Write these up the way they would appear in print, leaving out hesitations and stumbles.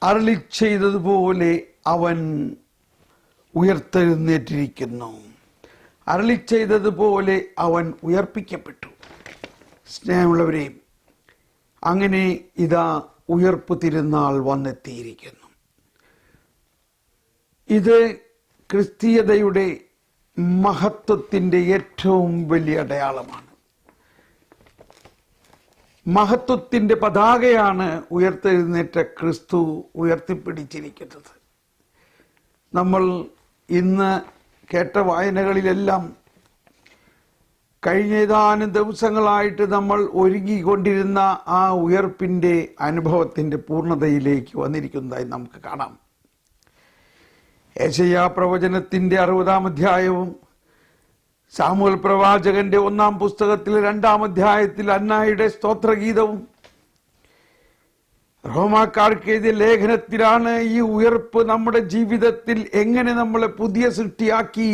അരുളി ചെയ്തതുപോലെ അവൻ ഉയർത്തെഴുന്നേറ്റിരിക്കുന്നു. അരുളി ചെയ്തതുപോലെ അവൻ ഉയർപ്പിക്കപ്പെട്ടു. സ്നേഹമുള്ളവരെ, അങ്ങനെ ഇതാ ഉയർപ്പ് തിരുനാൾ വന്നെത്തിയിരിക്കുന്നു. ഇത് ക്രിസ്തീയതയുടെ മഹത്വത്തിൻ്റെ ഏറ്റവും വലിയ അടയാളമാണ്. മഹത്വത്തിൻ്റെ പതാകയാണ് ഉയർത്തെഴുന്നേറ്റ ക്രിസ്തു ഉയർത്തിപ്പിടിച്ചിരിക്കുന്നത്. നമ്മൾ ഇന്ന് കേട്ട വായനകളിലെല്ലാം കഴിഞ്ഞ ഏതാനും ദിവസങ്ങളായിട്ട് നമ്മൾ ഒരുങ്ങിക്കൊണ്ടിരുന്ന ആ ഉയർപ്പിൻ്റെ അനുഭവത്തിൻ്റെ പൂർണ്ണതയിലേക്ക് വന്നിരിക്കുന്നതായി നമുക്ക് കാണാം. യെശയ്യാ പ്രവചനത്തിൻ്റെ 60-ാം അധ്യായവും സാമുവേൽ പ്രവാചകന്റെ 1-ാം പുസ്തകത്തിൽ 2-ാം അധ്യായത്തിൽ അന്നായുടെ സ്തോത്രഗീതവും റോമാക്കാർക്ക് എഴുതിയ ലേഖനത്തിലാണ് ഈ ഉയർപ്പ് നമ്മുടെ ജീവിതത്തിൽ എങ്ങനെ നമ്മളെ പുതിയ സൃഷ്ടിയാക്കി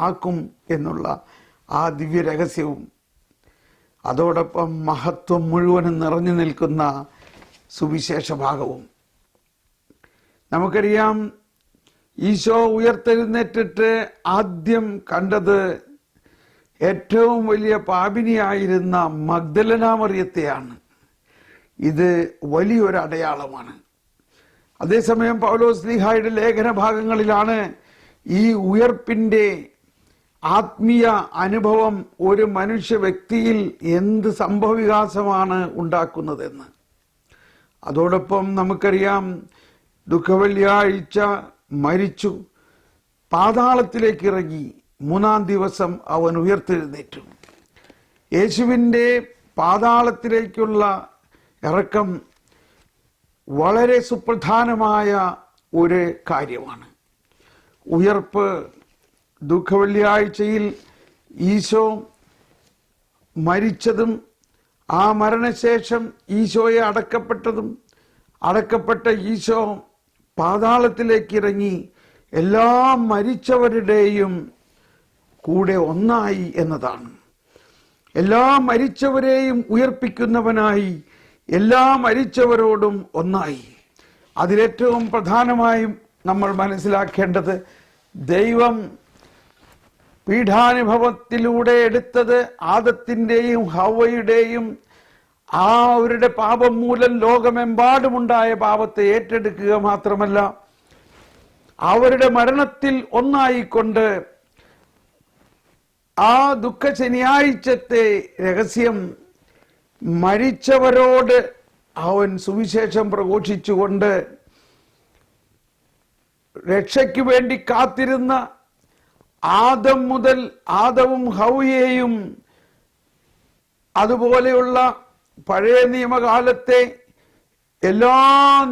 ആക്കും എന്നുള്ള ആ ദിവ്യ രഹസ്യവും അതോടൊപ്പം മഹത്വം മുഴുവനും നിറഞ്ഞു നിൽക്കുന്ന സുവിശേഷ ഭാഗവും. നമുക്കറിയാം, ഈശോ ഉയർത്തെഴുന്നേറ്റിട്ട് ആദ്യം കണ്ടത് ഏറ്റവും വലിയ പാപിനിയായിരുന്ന മഗ്ദലന മറിയത്തെയാണ്. ഇത് വലിയൊരു അടയാളമാണ്. അതേസമയം പൗലോസ്ലീഹായുടെ ലേഖന ഭാഗങ്ങളിലാണ് ഈ ഉയർപ്പിൻ്റെ ആത്മീയ അനുഭവം ഒരു മനുഷ്യ വ്യക്തിയിൽ എന്ത് സംഭവവികാസമാണ് ഉണ്ടാക്കുന്നതെന്ന്. അതോടൊപ്പം നമുക്കറിയാം, ദുഃഖവെള്ളിയാഴ്ച മരിച്ചു, പാതാളത്തിലേക്ക് ഇറങ്ങി, 3-ാം ദിവസം അവൻ ഉയർത്തെഴുന്നേറ്റു. യേശുവിൻ്റെ പാതാളത്തിലേക്കുള്ള ഇറക്കം വളരെ സുപ്രധാനമായ ഒരു കാര്യമാണ്. ഉയർപ്പ് ദുഃഖവെള്ളിയാഴ്ചയിൽ ഈശോ മരിച്ചതും ആ മരണശേഷം ഈശോയെ അടക്കപ്പെട്ട ഈശോ പാതാളത്തിലേക്ക് ഇറങ്ങി എല്ലാ മരിച്ചവരുടെയും കൂടെ ഒന്നായി എന്നതാണ്. എല്ലാ മരിച്ചവരെയും ഉയർപ്പിക്കുന്നവനായി എല്ലാ മരിച്ചവരോടും ഒന്നായി. അതിലേറ്റവും പ്രധാനമായും നമ്മൾ മനസ്സിലാക്കേണ്ടത്, ദൈവം പീഠാനുഭവത്തിലൂടെ എടുത്തത് ആദത്തിൻ്റെയും ഹവ്വയുടെയും അവരുടെ പാപം മൂലം ലോകമെമ്പാടുമുണ്ടായ പാപത്തെ ഏറ്റെടുക്കുക മാത്രമല്ല, അവരുടെ മരണത്തിൽ ഒന്നായിക്കൊണ്ട് ആ ദുഃഖ ശനിയാഴ്ചത്തെ രഹസ്യം മരിച്ചവരോട് അവൻ സുവിശേഷം പ്രഘോഷിച്ചുകൊണ്ട് രക്ഷയ്ക്ക് വേണ്ടി കാത്തിരുന്ന ആദം മുതൽ ആദവും ഹവ്വയെയും അതുപോലെയുള്ള പഴയ നിയമകാലത്തെ എല്ലാ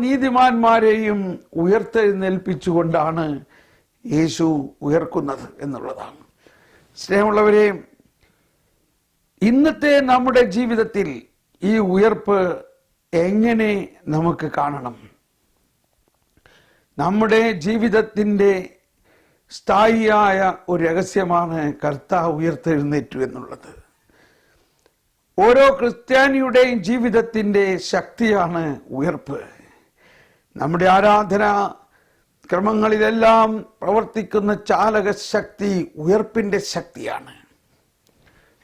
നീതിമാന്മാരെയും ഉയർത്തെഴുന്നേൽപ്പിച്ചുകൊണ്ടാണ് യേശു ഉയർക്കുന്നത് എന്നുള്ളതാണ്. സ്നേഹമുള്ളവരെ, ഇന്നത്തെ നമ്മുടെ ജീവിതത്തിൽ ഈ ഉയർപ്പ് എങ്ങനെ നമുക്ക് കാണണം? നമ്മുടെ ജീവിതത്തിൻ്റെ സ്ഥായിയായ ഒരു രഹസ്യമാണ് കർത്താവ് ഉയർത്തെഴുന്നേറ്റു എന്നുള്ളത്. ഓരോ ക്രിസ്ത്യാനിയുടെയും ജീവിതത്തിൻ്റെ ശക്തിയാണ് ഉയർപ്പ്. നമ്മുടെ ആരാധനാ ക്രമങ്ങളിലെല്ലാം പ്രവർത്തിക്കുന്ന ചാലക ശക്തി ഉയർപ്പിൻ്റെ ശക്തിയാണ്.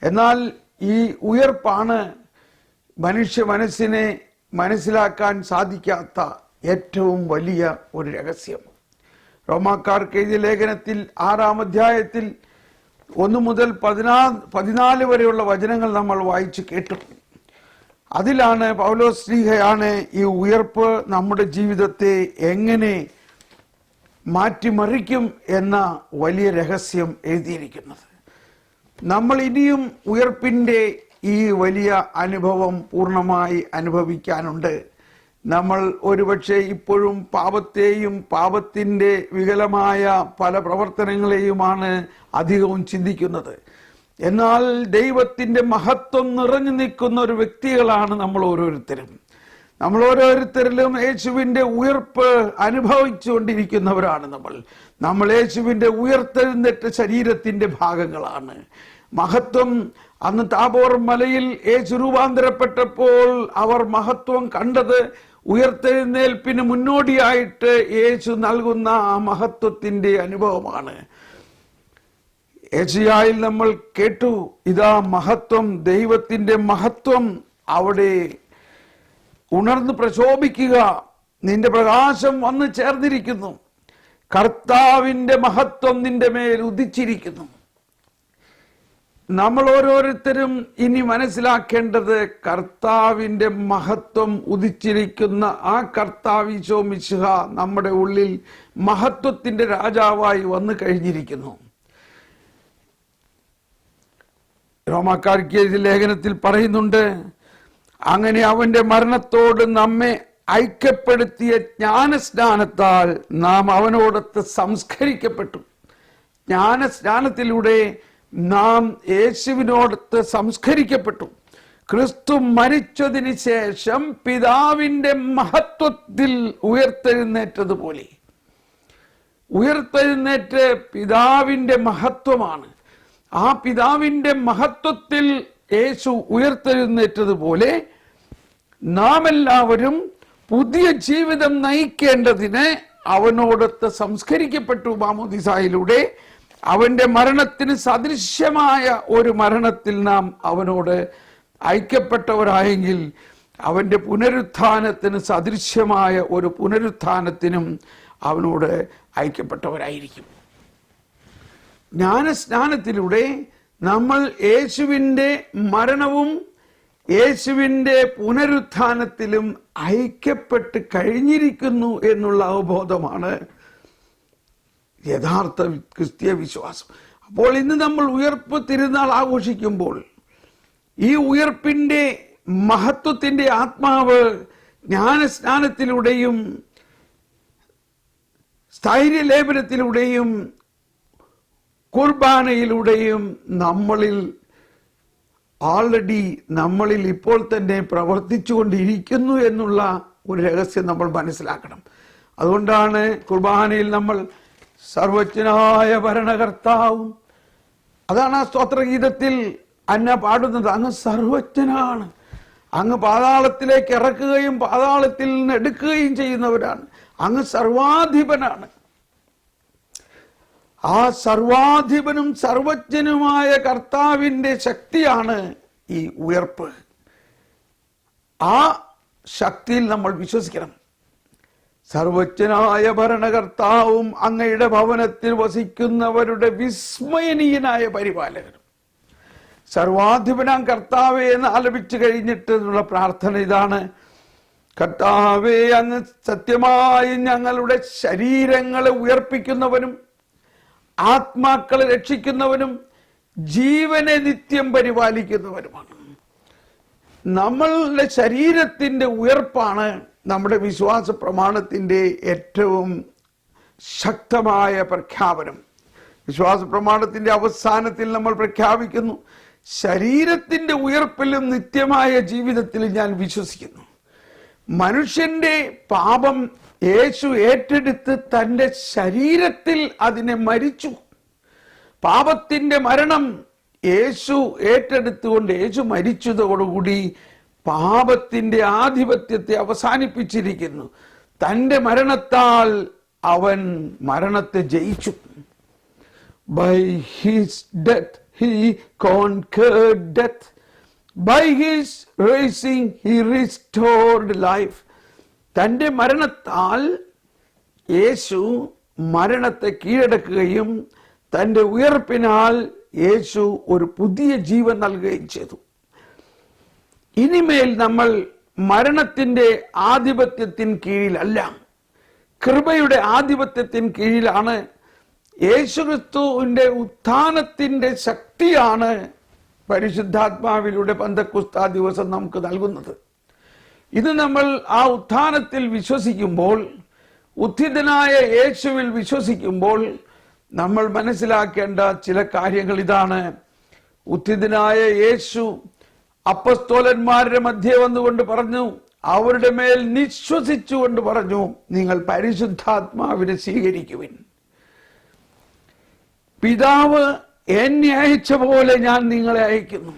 എന്നാൽ ഈ ഉയർപ്പാണ് മനുഷ്യ മനസ്സിനെ മനസ്സിലാക്കാൻ സാധിക്കാത്ത ഏറ്റവും വലിയ ഒരു രഹസ്യം. റോമാക്കാർക്ക് എഴുതിയ ലേഖനത്തിൽ 6-ാം അധ്യായത്തിൽ 1 മുതൽ 14 വരെയുള്ള വചനങ്ങൾ നമ്മൾ വായിച്ചു കേട്ടു. അതിലാണ് പൗലോസ്ലീഹയാണ് ഈ ഉയർപ്പ് നമ്മുടെ ജീവിതത്തെ എങ്ങനെ മാറ്റിമറിക്കും എന്ന വലിയ രഹസ്യം എഴുതിയിരിക്കുന്നത്. നമ്മൾ ഇനിയും ഉയർപ്പിൻ്റെ ഈ വലിയ അനുഭവം പൂർണ്ണമായി അനുഭവിക്കാനുണ്ട്. നമ്മൾ ഒരുപക്ഷെ ഇപ്പോഴും പാപത്തെയും പാപത്തിൻ്റെ വികലമായ പല പ്രവർത്തനങ്ങളെയുമാണ് അധികവും ചിന്തിക്കുന്നത്. എന്നാൽ ദൈവത്തിൻ്റെ മഹത്വം നിറഞ്ഞു നിൽക്കുന്ന ഒരു വ്യക്തികളാണ് നമ്മൾ ഓരോരുത്തരും. നമ്മൾ ഓരോരുത്തരിലും യേശുവിൻ്റെ ഉയർപ്പ് അനുഭവിച്ചുകൊണ്ടിരിക്കുന്നവരാണ്. നമ്മൾ യേശുവിൻ്റെ ഉയർത്തെഴുന്നേറ്റ ശരീരത്തിൻ്റെ ഭാഗങ്ങളാണ്. മഹത്വം അന്ന് താബോർ മലയിൽ യേശു രൂപാന്തരപ്പെട്ടപ്പോൾ അവർ മഹത്വം കണ്ടത് ഉയർത്തെഴുന്നേൽപ്പിന് മുന്നോടിയായിട്ട് യേശു നൽകുന്ന ആ മഹത്വത്തിന്റെ അനുഭവമാണ്. യെശയ്യായിൽ നമ്മൾ കേട്ടു, ഇതാ മഹത്വം, ദൈവത്തിന്റെ മഹത്വം അവിടെ ഉണർന്ന് പ്രശോഭിക്കുക, നിന്റെ പ്രകാശം വന്ന് ചേർന്നിരിക്കുന്നു, കർത്താവിന്റെ മഹത്വം നിന്റെ മേൽ ഉദിച്ചിരിക്കുന്നു. നമ്മൾ ഓരോരുത്തരും ഇനി മനസ്സിലാക്കേണ്ടത്, കർത്താവിന്റെ മഹത്വം ഉദിച്ചിരിക്കുന്ന ആ കർത്താവ് ഈശോ മിശിഹ നമ്മുടെ ഉള്ളിൽ മഹത്വത്തിന്റെ രാജാവായി വന്നു കഴിഞ്ഞിരിക്കുന്നു. റോമാക്കാർക്ക് എഴുതിയ ലേഖനത്തിൽ പറയുന്നുണ്ട്, അങ്ങനെ അവന്റെ മരണത്തോട് നമ്മെ ഐക്യപ്പെടുത്തിയ ജ്ഞാനസ്നാനത്താൽ നാം അവനോടൊത്ത് സംസ്കരിക്കപ്പെട്ടു. ജ്ഞാനസ്നാനത്തിലൂടെ നാം യേശുവിനോടൊത്ത് സംസ്കരിക്കപ്പെട്ടു. ക്രിസ്തു മരിച്ചതിന് ശേഷം പിതാവിന്റെ മഹത്വത്തിൽ ഉയർത്തെഴുന്നേറ്റതുപോലെ, ഉയർത്തെഴുന്നേറ്റ് പിതാവിന്റെ മഹത്വമാണ്. ആ പിതാവിന്റെ മഹത്വത്തിൽ യേശു ഉയർത്തെഴുന്നേറ്റതുപോലെ നാം എല്ലാവരും പുതിയ ജീവിതം നയിക്കേണ്ടതിന് അവനോടൊത്ത് സംസ്കരിക്കപ്പെട്ടു. മാമോദിസായിലൂടെ അവന്റെ മരണത്തിന് സദൃശ്യമായ ഒരു മരണത്തിൽ നാം അവനോട് ഐക്യപ്പെട്ടവരായെങ്കിൽ, അവന്റെ പുനരുത്ഥാനത്തിന് സദൃശ്യമായ ഒരു പുനരുത്ഥാനത്തിനും അവനോട് ഐക്യപ്പെട്ടവരായിരിക്കും. ജ്ഞാനസ്നാനത്തിലൂടെ നമ്മൾ യേശുവിൻ്റെ മരണവും യേശുവിൻ്റെ പുനരുത്ഥാനത്തിലും ഐക്യപ്പെട്ട് കഴിഞ്ഞിരിക്കുന്നു എന്നുള്ള അവബോധമാണ് യഥാർത്ഥ ക്രിസ്തീയ വിശ്വാസം. അപ്പോൾ ഇന്ന് നമ്മൾ ഉയർപ്പ് തിരുനാൾ ആഘോഷിക്കുമ്പോൾ ഈ ഉയർപ്പിൻ്റെ മഹത്വത്തിൻ്റെ ആത്മാവ് ജ്ഞാനസ്നാനത്തിലൂടെയും സ്ഥൈര്യലേപനത്തിലൂടെയും കുർബാനയിലൂടെയും നമ്മളിൽ ഇപ്പോൾ തന്നെ പ്രവർത്തിച്ചുകൊണ്ടിരിക്കുന്നു എന്നുള്ള ഒരു രഹസ്യം നമ്മൾ മനസ്സിലാക്കണം. അതുകൊണ്ടാണ് കുർബാനയിൽ നമ്മൾ സർവജ്ഞനായ ഭരണകർത്താവും, അതാണ് ആ സ്തോത്രഗീതത്തിൽ അന്ന പാടുന്നത്, അങ്ങ് സർവജ്ഞനാണ്, അങ്ങ് പാതാളത്തിലേക്ക് ഇറക്കുകയും പാതാളത്തിൽ നിന്ന് എടുക്കുകയും ചെയ്യുന്നവരാണ്, അങ്ങ് സർവാധിപനാണ്. ആ സർവാധിപനും സർവജ്ഞനുമായ കർത്താവിൻ്റെ ശക്തിയാണ് ഈ ഉയർപ്പ്. ആ ശക്തിയിൽ നമ്മൾ വിശ്വസിക്കണം. സർവജ്ഞനായ ഭരണകർത്താവും അങ്ങയുടെ ഭവനത്തിൽ വസിക്കുന്നവരുടെ വിസ്മയനീയനായ പരിപാലകനും. സർവാധിപനാം കർത്താവേ എന്ന് ആലപിച്ചു കഴിഞ്ഞിട്ടുള്ള പ്രാർത്ഥന ഇതാണ്: കർത്താവേ, അങ്ങ് സത്യമായി ഞങ്ങളുടെ ശരീരങ്ങളെ ഉയർപ്പിക്കുന്നവനും ആത്മാക്കളെ രക്ഷിക്കുന്നവനും ജീവനെ നിത്യം പരിപാലിക്കുന്നവനുമാണ്. നമ്മളുടെ ശരീരത്തിൻ്റെ ഉയർപ്പാണ് നമ്മുടെ വിശ്വാസ പ്രമാണത്തിൻ്റെ ഏറ്റവും ശക്തമായ പ്രഖ്യാപനം. വിശ്വാസ പ്രമാണത്തിൻ്റെ അവസാനത്തിൽ നമ്മൾ പ്രഖ്യാപിക്കുന്നു, ശരീരത്തിൻ്റെ ഉയർപ്പിലും നിത്യമായ ജീവിതത്തിലും ഞാൻ വിശ്വസിക്കുന്നു. മനുഷ്യന്റെ പാപം യേശു ഏറ്റെടുത്ത് തൻ്റെ ശരീരത്തിൽ അതിനെ മരിച്ചു. പാപത്തിൻ്റെ മരണം യേശു ഏറ്റെടുത്തുകൊണ്ട് യേശു മരിച്ചതോടുകൂടി പാപത്തിൻ്റെ ആധിപത്യത്തെ അവസാനിപ്പിച്ചിരിക്കുന്നു. തൻ്റെ മരണത്താൽ അവൻ മരണത്തെ ജയിച്ചു. By his death he conquered death. By his raising he restored life. തൻ്റെ മരണത്താൽ യേശു മരണത്തെ കീഴടക്കുകയും തൻ്റെ ഉയർപ്പിനാൽ യേശു ഒരു പുതിയ ജീവൻ നൽകുകയും ചെയ്തു. ഇനിമേൽ നമ്മൾ മരണത്തിൻ്റെ ആധിപത്യത്തിന് കീഴിലല്ല, കൃപയുടെ ആധിപത്യത്തിന് കീഴിലാണ്. യേശുക്രിസ്തുവിൻ്റെ ഉത്ഥാനത്തിൻ്റെ ശക്തിയാണ് പരിശുദ്ധാത്മാവിലൂടെ പെന്തക്കോസ്താ ദിവസം നമുക്ക് നൽകുന്നത്. ഇത് നമ്മൾ ആ ഉത്ഥാനത്തിൽ വിശ്വസിക്കുമ്പോൾ, ഉത്ഥിതനായ യേശുവിൽ വിശ്വസിക്കുമ്പോൾ നമ്മൾ മനസ്സിലാക്കേണ്ട ചില കാര്യങ്ങൾ ഇതാണ്. ഉത്ഥിതനായ യേശു അപ്പസ്തോലന്മാരുടെ മധ്യേ വന്നുകൊണ്ട് പറഞ്ഞു, അവരുടെ മേൽ നിശ്വസിച്ചുകൊണ്ട് പറഞ്ഞു, നിങ്ങൾ പരിശുദ്ധാത്മാവിനെ സ്വീകരിക്കുവിൻ. പിതാവ് എന്നെ അയച്ച പോലെ ഞാൻ നിങ്ങളെ അയക്കുന്നു.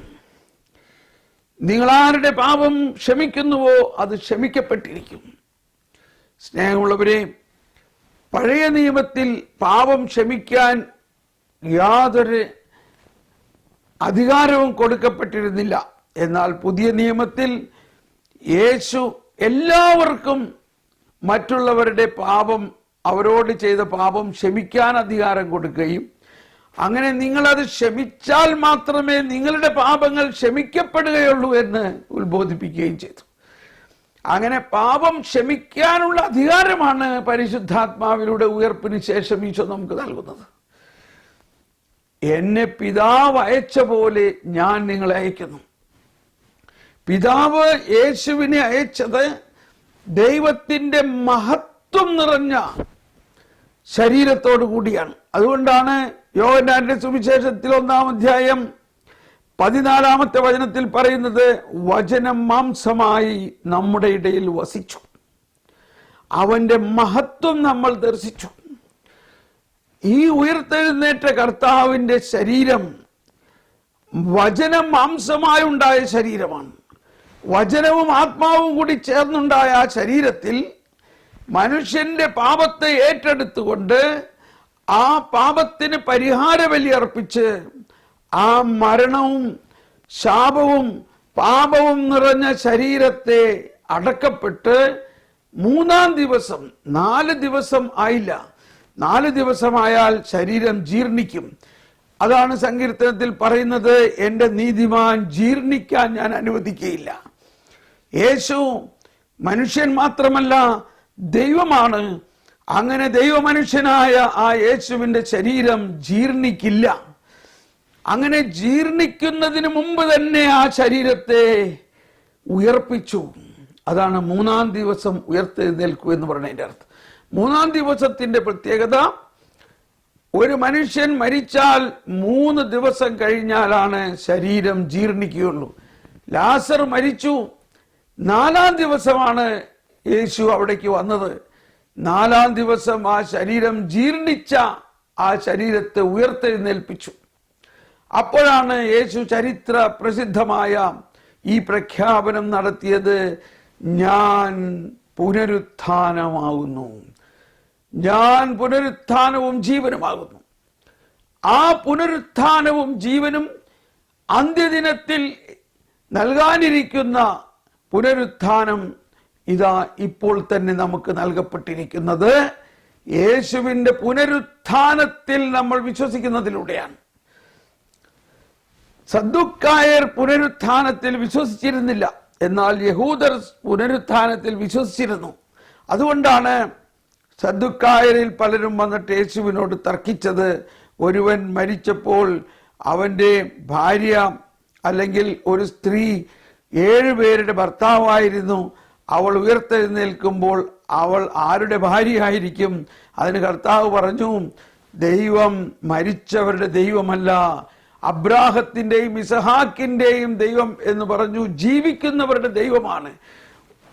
നിങ്ങളാരുടെ പാപം ക്ഷമിക്കുന്നുവോ അത് ക്ഷമിക്കപ്പെട്ടിരിക്കും. സ്നേഹമുള്ളവരെ, പഴയ നിയമത്തിൽ പാപം ക്ഷമിക്കാൻ യാതൊരു അധികാരവും കൊടുക്കപ്പെട്ടിരുന്നില്ല. എന്നാൽ പുതിയ നിയമത്തിൽ യേശു എല്ലാവർക്കും മറ്റുള്ളവരുടെ പാപം, അവരോട് ചെയ്ത പാപം ക്ഷമിക്കാൻ അധികാരം കൊടുക്കുകയും അങ്ങനെ നിങ്ങളത് ക്ഷമിച്ചാൽ മാത്രമേ നിങ്ങളുടെ പാപങ്ങൾ ക്ഷമിക്കപ്പെടുകയുള്ളൂ എന്ന് ഉത്ബോധിപ്പിക്കുകയും ചെയ്തു. അങ്ങനെ പാപം ക്ഷമിക്കാനുള്ള അധികാരമാണ് പരിശുദ്ധാത്മാവിലൂടെ ഉയർപ്പിന് ശേഷം ഈശോ നമുക്ക് നൽകുന്നത്. എന്നെ പിതാവ് അയച്ച പോലെ ഞാൻ നിങ്ങളെ അയക്കുന്നു. പിതാവ് യേശുവിനെ അയച്ചത് ദൈവത്തിന്റെ മഹത്വം നിറഞ്ഞ ശരീരത്തോടു കൂടിയാണ്. അതുകൊണ്ടാണ് യോഹന്നാന്റെ സുവിശേഷത്തിൽ 1-ാം അധ്യായം 14-ാമത്തെ വചനത്തിൽ പറയുന്നത്, വചനം മാംസമായി നമ്മുടെ ഇടയിൽ വസിച്ചു, അവന്റെ മഹത്വം നമ്മൾ ദർശിച്ചു. ഈ ഉയർത്തെഴുന്നേറ്റ കർത്താവിന്റെ ശരീരം വചനം മാംസമായി ഉണ്ടായ ശരീരമാണ്. വചനവും ആത്മാവും കൂടി ചേർന്നുണ്ടായ ആ ശരീരത്തിൽ മനുഷ്യന്റെ പാപത്തെ ഏറ്റെടുത്തുകൊണ്ട് ആ പാപത്തിന് പരിഹാര ബലി അർപ്പിച്ച് ആ മരണവും ശാപവും പാപവും നിറഞ്ഞ ശരീരത്തെ അടക്കപ്പെട്ട് 3-ാം ദിവസം, 4 ദിവസം ആയില്ല, 4 ദിവസമായാൽ ശരീരം ജീർണിക്കും. അതാണ് സങ്കീർത്തനത്തിൽ പറയുന്നത്, എൻ്റെ നീതിമാൻ ജീർണിക്കാൻ ഞാൻ അനുവദിക്കുകയില്ല. യേശു മനുഷ്യൻ മാത്രമല്ല, ദൈവമാണ്. അങ്ങനെ ദൈവമനുഷ്യനായ ആ യേശുവിൻ്റെ ശരീരം ജീർണിക്കില്ല. അങ്ങനെ ജീർണിക്കുന്നതിന് മുമ്പ് തന്നെ ആ ശരീരത്തെ ഉയർപ്പിച്ചു. അതാണ് 3-ാം ദിവസം ഉയർത്തെഴുന്നേൽക്കൂ എന്ന് പറയുന്നതിൻ്റെ അർത്ഥം. 3-ാം ദിവസത്തിന്റെ പ്രത്യേകത, ഒരു മനുഷ്യൻ മരിച്ചാൽ 3 ദിവസം കഴിഞ്ഞാലാണ് ശരീരം ജീർണിക്കുകയുള്ളൂ. ലാസർ മരിച്ചു, 4-ാം ദിവസമാണ് യേശു അവിടേക്ക് വന്നത്. 4-ാം ദിവസം ആ ശരീരം ജീർണിച്ച ആ ശരീരത്തെ ഉയർത്തെഴുന്നേൽപ്പിച്ചു. അപ്പോഴാണ് യേശു ചരിത്ര പ്രസിദ്ധമായ ഈ പ്രഖ്യാപനം നടത്തിയത്, ഞാൻ പുനരുത്ഥാനമാകുന്നു, ഞാൻ പുനരുത്ഥാനവും ജീവനുമാകുന്നു. ആ പുനരുത്ഥാനവും ജീവനും അന്ത്യദിനത്തിൽ നൽകാനിരിക്കുന്ന പുനരുത്ഥാനം ഇതാ ഇപ്പോൾ തന്നെ നമുക്ക് നൽകപ്പെട്ടിരിക്കുന്നത് യേശുവിന്റെ പുനരുത്ഥാനത്തിൽ നമ്മൾ വിശ്വസിക്കുന്നതിലൂടെയാണ്. സദ്ദുക്കായർ പുനരുത്ഥാനത്തിൽ വിശ്വസിച്ചിരുന്നില്ല, എന്നാൽ യഹൂദർ പുനരുത്ഥാനത്തിൽ വിശ്വസിച്ചിരുന്നു. അതുകൊണ്ടാണ് സദ്ദുക്കായരിൽ പലരും വന്നിട്ട് യേശുവിനോട് തർക്കിച്ചത്. ഒരുവൻ മരിച്ചപ്പോൾ അവൻ്റെ ഭാര്യ അല്ലെങ്കിൽ ഒരു സ്ത്രീ 7 പേരുടെ ഭർത്താവായിരുന്നു, അവൾ ഉയർത്തെഴുന്നേൽക്കുമ്പോൾ അവൾ ആരുടെ ഭാര്യയായിരിക്കും? അതിന് കർത്താവ് പറഞ്ഞു, ദൈവം മരിച്ചവരുടെ ദൈവമല്ല, അബ്രാഹത്തിന്റെയും ഇസഹാക്കിന്റെയും ദൈവം എന്ന് പറഞ്ഞു, ജീവിക്കുന്നവരുടെ ദൈവമാണ്.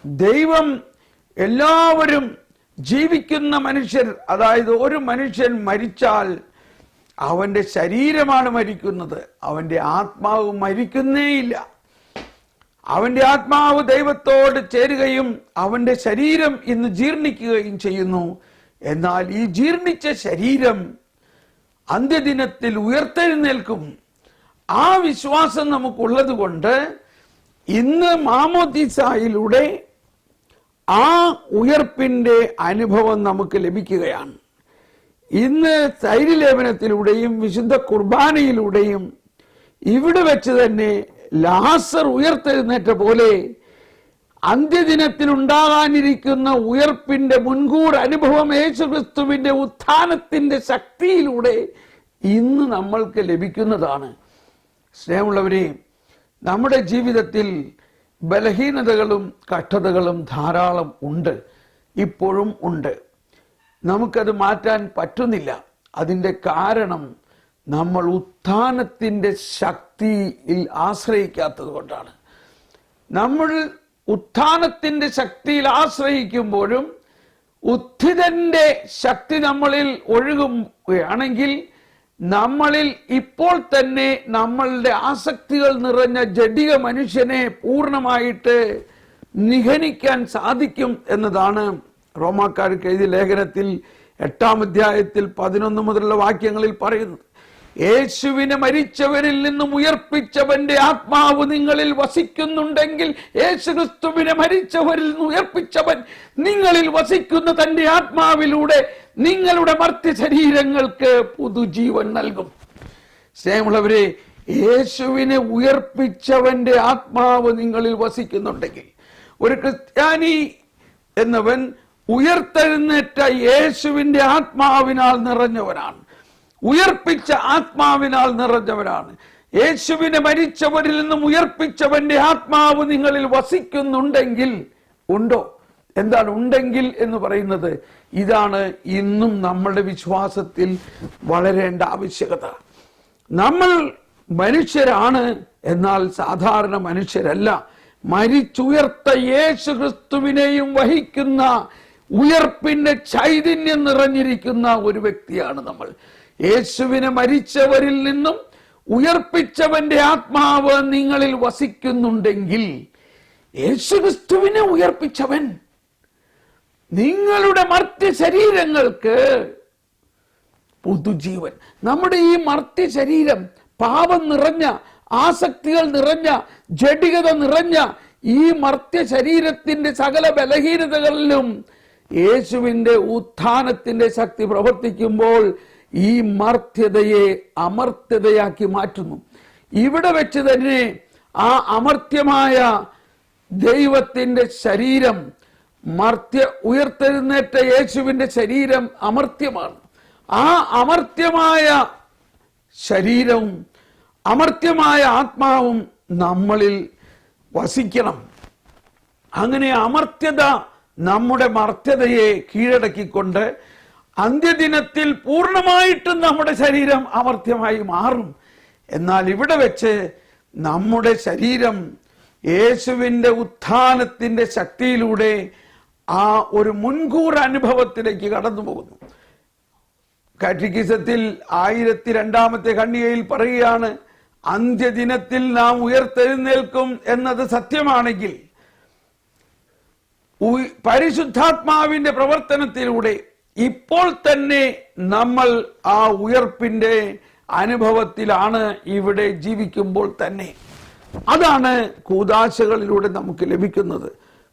ദൈവം എല്ലാവരും ജീവിക്കുന്ന മനുഷ്യർ, അതായത് ഒരു മനുഷ്യൻ മരിച്ചാൽ അവന്റെ ശരീരമാണ് മരിക്കുന്നത്, അവന്റെ ആത്മാവ് മരിക്കുന്നേയില്ല. അവന്റെ ആത്മാവ് ദൈവത്തോട് ചേരുകയും അവന്റെ ശരീരം ഇന്ന് ജീർണിക്കുകയും ചെയ്യുന്നു. എന്നാൽ ഈ ജീർണിച്ച ശരീരം അന്ത്യദിനത്തിൽ ഉയർത്തെഴുന്നേൽക്കും. ആ വിശ്വാസം നമുക്കുള്ളത് കൊണ്ട് ഇന്ന് മാമോദീസായിലൂടെ ആ ഉയർപ്പിന്റെ അനുഭവം നമുക്ക് ലഭിക്കുകയാണ്. ഇന്ന് തൈലലേപനത്തിലൂടെയും വിശുദ്ധ കുർബാനയിലൂടെയും ഇവിടെ വെച്ച് തന്നെ ലാസർ ഉയർത്തെഴുന്നേറ്റ പോലെ അന്ത്യദിനത്തിൽ ഉണ്ടാകാനിരിക്കുന്ന ഉയർപ്പിന്റെ മുൻകൂർ അനുഭവം യേശുക്രിസ്തുവിന്റെ ഉത്ഥാനത്തിന്റെ ശക്തിയിലൂടെ ഇന്ന് നമ്മൾക്ക് ലഭിക്കുന്നതാണ്. സ്നേഹമുള്ളവരെ, നമ്മുടെ ജീവിതത്തിൽ ബലഹീനതകളും കഷ്ടതകളും ധാരാളം ഉണ്ട്, ഇപ്പോഴും ഉണ്ട്. നമുക്കത് മാറ്റാൻ പറ്റുന്നില്ല. അതിൻ്റെ കാരണം നമ്മൾ ഉത്ഥാനത്തിൻ്റെ ശക്തിയിൽ ആശ്രയിക്കാത്തത് കൊണ്ടാണ്. നമ്മൾ ഉത്ഥാനത്തിൻ്റെ ശക്തിയിൽ ആശ്രയിക്കുമ്പോഴും ഉത്ഥിതന്റെ ശക്തി നമ്മളിൽ ഒഴുകുകയാണെങ്കിൽ നമ്മളിൽ ഇപ്പോൾ തന്നെ നമ്മളുടെ ആസക്തികൾ നിറഞ്ഞ ജഡിക മനുഷ്യനെ പൂർണ്ണമായിട്ട് നിഗണിക്കാൻ സാധിക്കും എന്നതാണ് റോമാക്കാർക്ക് എഴുതിയ ലേഖനത്തിൽ 8-ാം അധ്യായത്തിൽ 11 മുതലുള്ള വാക്യങ്ങളിൽ പറയുന്നത്, യേശുവിനെ മരിച്ചവരിൽ നിന്നും ഉയർപ്പിച്ചവന്റെ ആത്മാവ് നിങ്ങളിൽ വസിക്കുന്നുണ്ടെങ്കിൽ, യേശുക്രിസ്തുവിനെ മരിച്ചവരിൽ നിന്ന് ഉയർപ്പിച്ചവൻ നിങ്ങളിൽ വസിക്കുന്ന തന്റെ ആത്മാവിലൂടെ നിങ്ങളുടെ മർത്യ ശരീരങ്ങൾക്ക് പുതുജീവൻ നൽകും. സ്നേഹമുള്ളവരെ, യേശുവിനെ ഉയർപ്പിച്ചവന്റെ ആത്മാവ് നിങ്ങളിൽ വസിക്കുന്നുണ്ടെങ്കിൽ, ഒരു ക്രിസ്ത്യാനി എന്നവൻ ഉയർത്തെഴുന്നേറ്റ യേശുവിന്റെ ആത്മാവിനാൽ നിറഞ്ഞവനാണ്, ഉയർപ്പിച്ച ആത്മാവിനാൽ നിറഞ്ഞവനാണ്. യേശുവിനെ മരിച്ചവരിൽ നിന്നും ഉയർപ്പിച്ചവന്റെ ആത്മാവ് നിങ്ങളിൽ വസിക്കുന്നുണ്ടെങ്കിൽ, ഉണ്ടോ? എന്താണ് ഉണ്ടെങ്കിൽ എന്ന് പറയുന്നത്? ഇതാണ് ഇന്നും നമ്മുടെ വിശ്വാസത്തിൽ വളരേണ്ട ആവശ്യകത. നമ്മൾ മനുഷ്യരാണ്, എന്നാൽ സാധാരണ മനുഷ്യരല്ല. മരിച്ചുയർത്ത യേശു ക്രിസ്തുവിനെയും വഹിക്കുന്ന ഉയർപ്പിന്റെ ചൈതന്യം നിറഞ്ഞിരിക്കുന്ന ഒരു വ്യക്തിയാണ് നമ്മൾ. യേശുവിനെ മരിച്ചവരിൽ നിന്നും ഉയർപ്പിച്ചവന്റെ ആത്മാവ് നിങ്ങളിൽ വസിക്കുന്നുണ്ടെങ്കിൽ, യേശുക്രിസ്തുവിനെ ഉയർപ്പിച്ചവൻ നിങ്ങളുടെ മർത്യ ശരീരങ്ങൾക്ക് പുതുജീവൻ. നമ്മുടെ ഈ മർത്യ ശരീരം പാപം നിറഞ്ഞ, ആസക്തികൾ നിറഞ്ഞ, ജഡികത നിറഞ്ഞ ഈ മർത്യ ശരീരത്തിന്റെ സകല ബലഹീനതകളിലും യേശുവിന്റെ ഉത്ഥാനത്തിന്റെ ശക്തി പ്രവർത്തിക്കുമ്പോൾ ഈ മർത്യതയെ അമർത്യതയാക്കി മാറ്റുന്നു. ഇവിടെ വെച്ച് തന്നെ ആ അമർത്യമായ ദൈവത്തിന്റെ ശരീരം, ഉയർത്തെഴുന്നേറ്റ യേശുവിന്റെ ശരീരം അമർത്യമാണ്. ആ അമർത്യമായ ശരീരവും അമർത്യമായ ആത്മാവും നമ്മളിൽ വസിക്കണം. അങ്ങനെ അമർത്യത നമ്മുടെ മർത്യതയെ കീഴടക്കിക്കൊണ്ട് അന്ത്യദിനത്തിൽ പൂർണ്ണമായിട്ടും നമ്മുടെ ശരീരം അമർത്യമായി മാറും. എന്നാൽ ഇവിടെ വെച്ച് നമ്മുടെ ശരീരം യേശുവിന്റെ ഉത്ഥാനത്തിന്റെ ശക്തിയിലൂടെ ആ ഒരു മുൻകൂർ അനുഭവത്തിലേക്ക് കടന്നു പോകുന്നു. കാറ്റഗിസത്തിൽ 1002-ാമത്തെ ഖണ്ഡികയിൽ പറയുകയാണ്, അന്ത്യദിനത്തിൽ നാം ഉയർത്തെഴുന്നേൽക്കും എന്നത് സത്യമാണെങ്കിൽ പരിശുദ്ധാത്മാവിന്റെ പ്രവർത്തനത്തിലൂടെ ഇപ്പോൾ തന്നെ നമ്മൾ ആ ഉയർപ്പിന്റെ അനുഭവത്തിലാണ് ഇവിടെ ജീവിക്കുമ്പോൾ തന്നെ. അതാണ് കൂദാശകളിലൂടെ നമുക്ക് ലഭിക്കുന്നത്.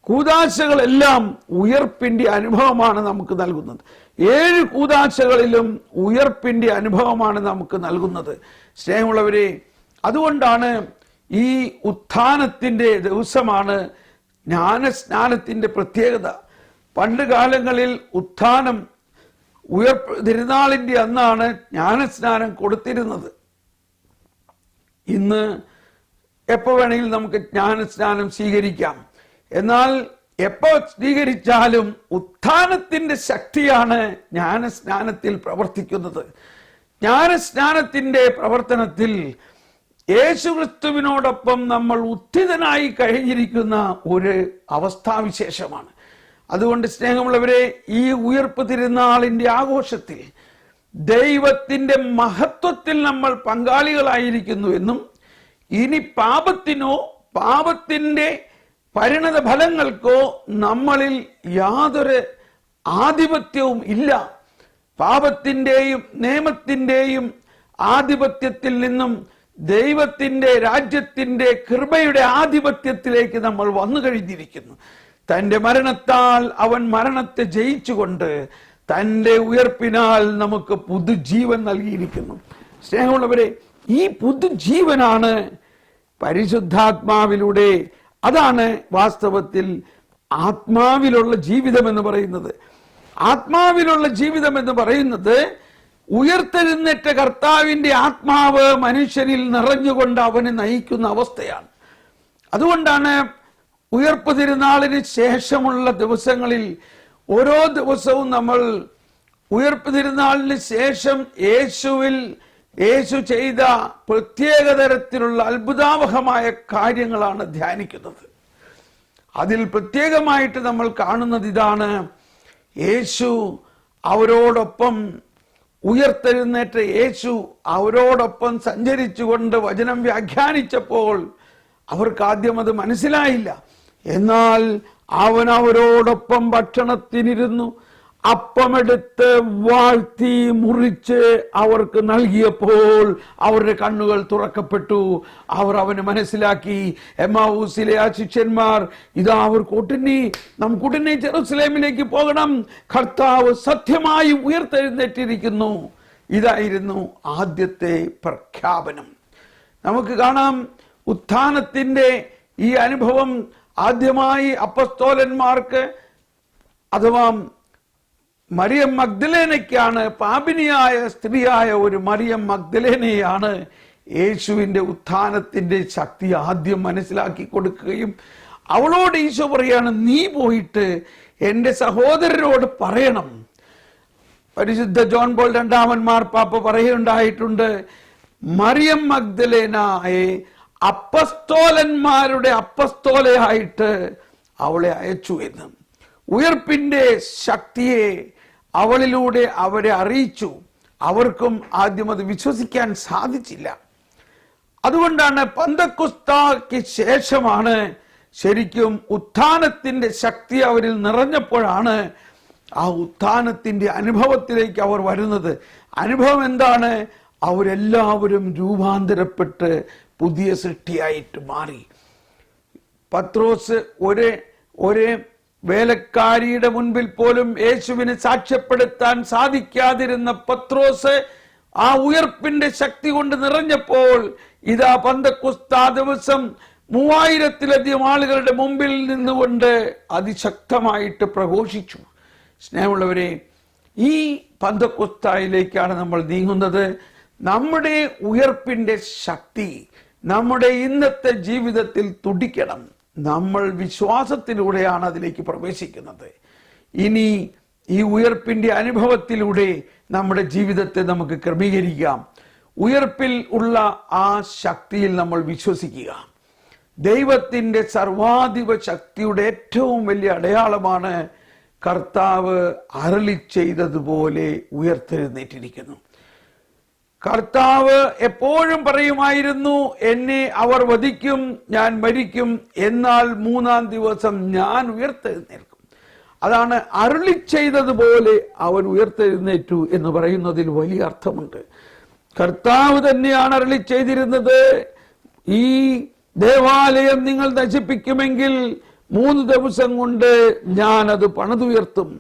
കൂദാശകളെല്ലാം ഉയർപ്പിന്റെ അനുഭവമാണ് നമുക്ക് നൽകുന്നത്. 7 കൂദാശകളിലും ഉയർപ്പിന്റെ അനുഭവമാണ് നമുക്ക് നൽകുന്നത്. സ്നേഹമുള്ളവരെ, അതുകൊണ്ടാണ് ഈ ഉത്ഥാനത്തിന്റെ ദിവസമാണ് ജ്ഞാനസ്നാനത്തിന്റെ പ്രത്യേകത. പണ്ട് കാലങ്ങളിൽ ഉത്ഥാനം തിരുനാളിന്റെ അന്നാണ് ജ്ഞാനസ്നാനം കൊടുത്തിരുന്നത്. ഇന്ന് എപ്പോ വേണമെങ്കിലും നമുക്ക് ജ്ഞാനസ്നാനം സ്വീകരിക്കാം. എന്നാൽ എപ്പോ സ്വീകരിച്ചാലും ഉത്ഥാനത്തിന്റെ ശക്തിയാണ് ജ്ഞാനസ്നാനത്തിൽ പ്രവർത്തിക്കുന്നത്. ജ്ഞാനസ്നാനത്തിന്റെ പ്രവർത്തനത്തിൽ യേശുക്രിസ്തുവിനോടൊപ്പം നമ്മൾ ഉത്ഥിതനായി കഴിഞ്ഞിരിക്കുന്ന ഒരു അവസ്ഥാവിശേഷമാണ്. അതുകൊണ്ട് സ്നേഹമുള്ളവരെ, ഈ ഉയർപ്പ് തിരുനാളിന്റെ ആഘോഷത്തിൽ ദൈവത്തിന്റെ മഹത്വത്തിൽ നമ്മൾ പങ്കാളികളായിരിക്കുന്നു എന്നും, ഇനി പാപത്തിനോ പാപത്തിന്റെ പരിണത ഫലങ്ങൾക്കോ നമ്മളിൽ യാതൊരു ആധിപത്യവും ഇല്ല. പാപത്തിന്റെയും നിയമത്തിന്റെയും ആധിപത്യത്തിൽ നിന്നും ദൈവത്തിന്റെ രാജ്യത്തിന്റെ കൃപയുടെ ആധിപത്യത്തിലേക്ക് നമ്മൾ വന്നു കഴിഞ്ഞിരിക്കുന്നു. തന്റെ മരണത്താൽ അവൻ മരണത്തെ ജയിച്ചുകൊണ്ട് തന്റെ ഉയർപ്പിനാൽ നമുക്ക് പുതുജീവൻ നൽകിയിരിക്കുന്നു. സ്നേഹമുള്ളവരെ, ഈ പുതുജീവനാണ് പരിശുദ്ധാത്മാവിലൂടെ, അതാണ് വാസ്തവത്തിൽ ആത്മാവിലുള്ള ജീവിതം എന്ന് പറയുന്നത്. ആത്മാവിലുള്ള ജീവിതം എന്ന് പറയുന്നത് ഉയർത്തെഴുന്നേറ്റ കർത്താവിന്റെ ആത്മാവ് മനുഷ്യനിൽ നിറഞ്ഞുകൊണ്ട് അവനെ നയിക്കുന്ന അവസ്ഥയാണ്. അതുകൊണ്ടാണ് ഉയർപ്പ് തിരുനാളിന് ശേഷമുള്ള ദിവസങ്ങളിൽ ഓരോ ദിവസവും നമ്മൾ ഉയർപ്പ് തിരുനാളിന് ശേഷം യേശു ചെയ്ത പ്രത്യേക തരത്തിലുള്ള അത്ഭുതാവഹമായ കാര്യങ്ങളാണ് ധ്യാനിക്കുന്നത്. അതിൽ പ്രത്യേകമായിട്ട് നമ്മൾ കാണുന്നത് ഇതാണ്: യേശു അവരോടൊപ്പം, ഉയർത്തെഴുന്നേറ്റ യേശു അവരോടൊപ്പം സഞ്ചരിച്ചുകൊണ്ട് വചനം വ്യാഖ്യാനിച്ചപ്പോൾ അവർക്ക് ആദ്യം അത് മനസ്സിലായില്ല. എന്നാൽ അവൻ അവരോടൊപ്പം ഭക്ഷണത്തിനിരുന്നു. അപ്പമെടുത്ത് വാഴ്ത്തി മുറിച്ച് അവർക്ക് നൽകിയപ്പോൾ അവരുടെ കണ്ണുകൾ തുറക്കപ്പെട്ടു. അവർ അവന് മനസ്സിലാക്കി. എമ്മാവൂസിലെ ആ ശിഷ്യന്മാർ, ഇതാ അവർ നമുക്കുടനെ ജെറുസലേമിലേക്ക് പോകണം, കർത്താവ് സത്യമായി ഉയർത്തെഴുന്നേറ്റിരിക്കുന്നു. ഇതായിരുന്നു ആദ്യത്തെ പ്രഖ്യാപനം. നമുക്ക് കാണാം, ഉത്ഥാനത്തിന്റെ ഈ അനുഭവം ആദ്യമായി അപ്പസ്തോലന്മാർക്ക് അഥവാ മറിയം മഗ്ദലേനയ്ക്കാണ്, പാപിനിയായ സ്ത്രീയായ ഒരു മറിയം മഗ്ദലേനയാണ് യേശുവിന്റെ ഉത്ഥാനത്തിന്റെ ശക്തി ആദ്യം മനസ്സിലാക്കി കൊടുക്കുകയും അവളോട് ഈശോ പറയാണ്, നീ പോയിട്ട് എൻ്റെ സഹോദരരോട് പറയണം. പരിശുദ്ധ ജോൺ പോൾ രണ്ടാമൻ മാർപ്പാപ്പ പറയുണ്ടായിട്ടുണ്ട്, മറിയം മഗ്ദലേനയെ അപ്പസ്തോലന്മാരുടെ അപ്പസ്തോലയായിട്ട് അവളെ അയച്ചു എന്ന്. ഉയർപ്പിന്റെ ശക്തിയെ അവളിലൂടെ അവരെ അറിയിച്ചു. അവർക്കും ആദ്യം അത് വിശ്വസിക്കാൻ സാധിച്ചില്ല. അതുകൊണ്ടാണ് പന്തക്കുസ്തായ്ക്ക് ശേഷമാണ് ശരിക്കും ഉത്ഥാനത്തിന്റെ ശക്തി അവരിൽ നിറഞ്ഞപ്പോഴാണ് ആ ഉത്ഥാനത്തിന്റെ അനുഭവത്തിലേക്ക് അവർ വരുന്നത്. അനുഭവം എന്താണ്? അവരെല്ലാവരും രൂപാന്തരപ്പെട്ട് പുതിയ സൃഷ്ടിയായിട്ട് മാറി. പത്രോസ് ഒരേ വേലക്കാരിയുടെ മുൻപിൽ പോലും യേശുവിനെ സാക്ഷ്യപ്പെടുത്താൻ സാധിക്കാതിരുന്ന പത്രോസ് ആ ഉയർപ്പിന്റെ ശക്തി കൊണ്ട് നിറഞ്ഞപ്പോൾ ഇതാ പന്തക്കുസ്താ ദിവസം 3000-ലധികം ആളുകളുടെ മുമ്പിൽ നിന്നുകൊണ്ട് അതിശക്തമായിട്ട് പ്രഘോഷിച്ചു. സ്നേഹമുള്ളവരെ, ഈ പന്തക്കുസ്തായിലേക്കാണ് നമ്മൾ നീങ്ങുന്നത്. നമ്മുടെ ഉയർപ്പിന്റെ ശക്തി നമ്മുടെ ഇന്നത്തെ ജീവിതത്തിൽ തുടിക്കണം. നമ്മൾ വിശ്വാസത്തിലൂടെയാണ് അതിലേക്ക് പ്രവേശിക്കുന്നത്. ഇനി ഈ ഉയർപ്പിന്റെ അനുഭവത്തിലൂടെ നമ്മുടെ ജീവിതത്തെ നമുക്ക് ക്രമീകരിക്കാം. ഉയർപ്പിൽ ഉള്ള ആ ശക്തിയിൽ നമ്മൾ വിശ്വസിക്കുക. ദൈവത്തിന്റെ സർവാധിപ ശക്തിയുടെ ഏറ്റവും വലിയ അടയാളമാണ് കർത്താവ് അരുളി ചെയ്തതുപോലെ ഉയർത്തെഴുന്നേറ്റിരിക്കുന്നു. കർത്താവ് എപ്പോഴും പറയുമായിരുന്നു, എന്നെ അവർ വധിക്കും, ഞാൻ മരിക്കും, എന്നാൽ 3-ാം ദിവസം ഞാൻ ഉയർത്തെഴുന്നേൽക്കും. അതാണ് അരുളി ചെയ്തതുപോലെ അവൻ ഉയർത്തെഴുന്നേറ്റു എന്ന് പറയുന്നതിൽ വലിയ അർത്ഥമുണ്ട്. കർത്താവ് തന്നെയാണ് അരുളി ചെയ്തിരുന്നത്, ഈ ദേവാലയം നിങ്ങൾ നശിപ്പിക്കുമെങ്കിൽ 3 ദിവസം കൊണ്ട് ഞാൻ അത് പണിതുയർത്തും.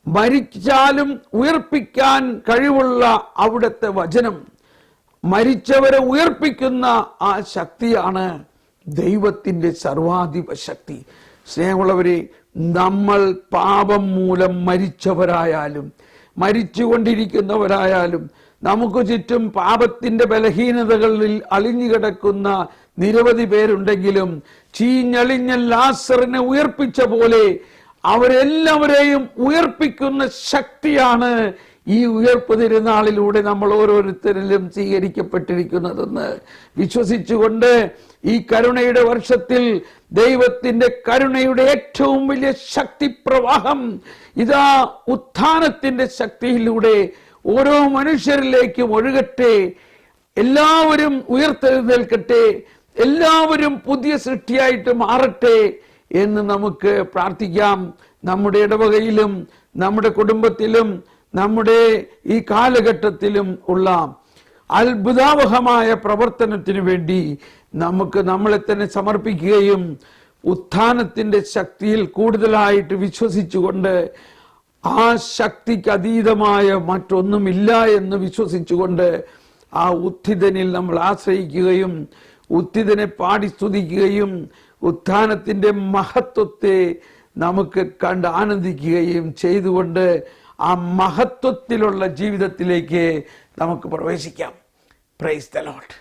മരിച്ചാലും ഉയർപ്പിക്കാൻ കഴിവുള്ള അവിടുത്തെ വചനം, മരിച്ചവരെ ഉയർപ്പിക്കുന്ന ആ ശക്തിയാണ് ദൈവത്തിന്റെ സർവാധിപ ശക്തി. സ്നേഹമുള്ളവരെ, നമ്മൾ പാപം മൂലം മരിച്ചവരായാലും മരിച്ചുകൊണ്ടിരിക്കുന്നവരായാലും നമുക്ക് ചുറ്റും പാപത്തിന്റെ ബലഹീനതകളിൽ അളിഞ്ഞുകിടക്കുന്ന നിരവധി പേരുണ്ടെങ്കിലും ചീഞ്ഞളിഞ്ഞ ലാസറിനെ ഉയർപ്പിച്ച പോലെ അവരെല്ലാവരെയും ഉയർപ്പിക്കുന്ന ശക്തിയാണ് ഈ ഉയർപ്പ് തിരുനാളിലൂടെ നമ്മൾ ഓരോരുത്തരിലും സ്വീകരിക്കപ്പെട്ടിരിക്കുന്നതെന്ന് വിശ്വസിച്ചുകൊണ്ട് ഈ കരുണയുടെ വർഷത്തിൽ ദൈവത്തിന്റെ കരുണയുടെ ഏറ്റവും വലിയ ശക്തി പ്രവാഹം ഇതാ ഉത്ഥാനത്തിന്റെ ശക്തിയിലൂടെ ഓരോ മനുഷ്യരിലേക്കും ഒഴുകട്ടെ. എല്ലാവരും ഉയർത്തെഴുന്നേൽക്കട്ടെ, എല്ലാവരും പുതിയ സൃഷ്ടിയായിട്ട് മാറട്ടെ എന്ന് നമുക്ക് പ്രാർത്ഥിക്കാം. നമ്മുടെ ഇടവകയിലും നമ്മുടെ കുടുംബത്തിലും നമ്മുടെ ഈ കാലഘട്ടത്തിലും ഉള്ള അത്ഭുതാവഹമായ പ്രവർത്തനത്തിന് വേണ്ടി നമുക്ക് നമ്മളെ തന്നെ സമർപ്പിക്കുകയും ഉത്ഥാനത്തിന്റെ ശക്തിയിൽ കൂടുതലായിട്ട് വിശ്വസിച്ചുകൊണ്ട് ആ ശക്തിക്ക് അതീതമായ മറ്റൊന്നുമില്ല എന്ന് വിശ്വസിച്ചുകൊണ്ട് ആ ഉത്ഥിതനിൽ നമ്മൾ ആശ്രയിക്കുകയും ഉത്ഥിതനെ പാടി സ്തുതിക്കുകയും ഉത്ഥാനത്തിന്റെ മഹത്വത്തെ നമുക്ക് കണ്ട് ആനന്ദിക്കുകയും ചെയ്തുകൊണ്ട് ആ മഹത്വത്തിലുള്ള ജീവിതത്തിലേക്ക് നമുക്ക് പ്രവേശിക്കാം. Praise the Lord.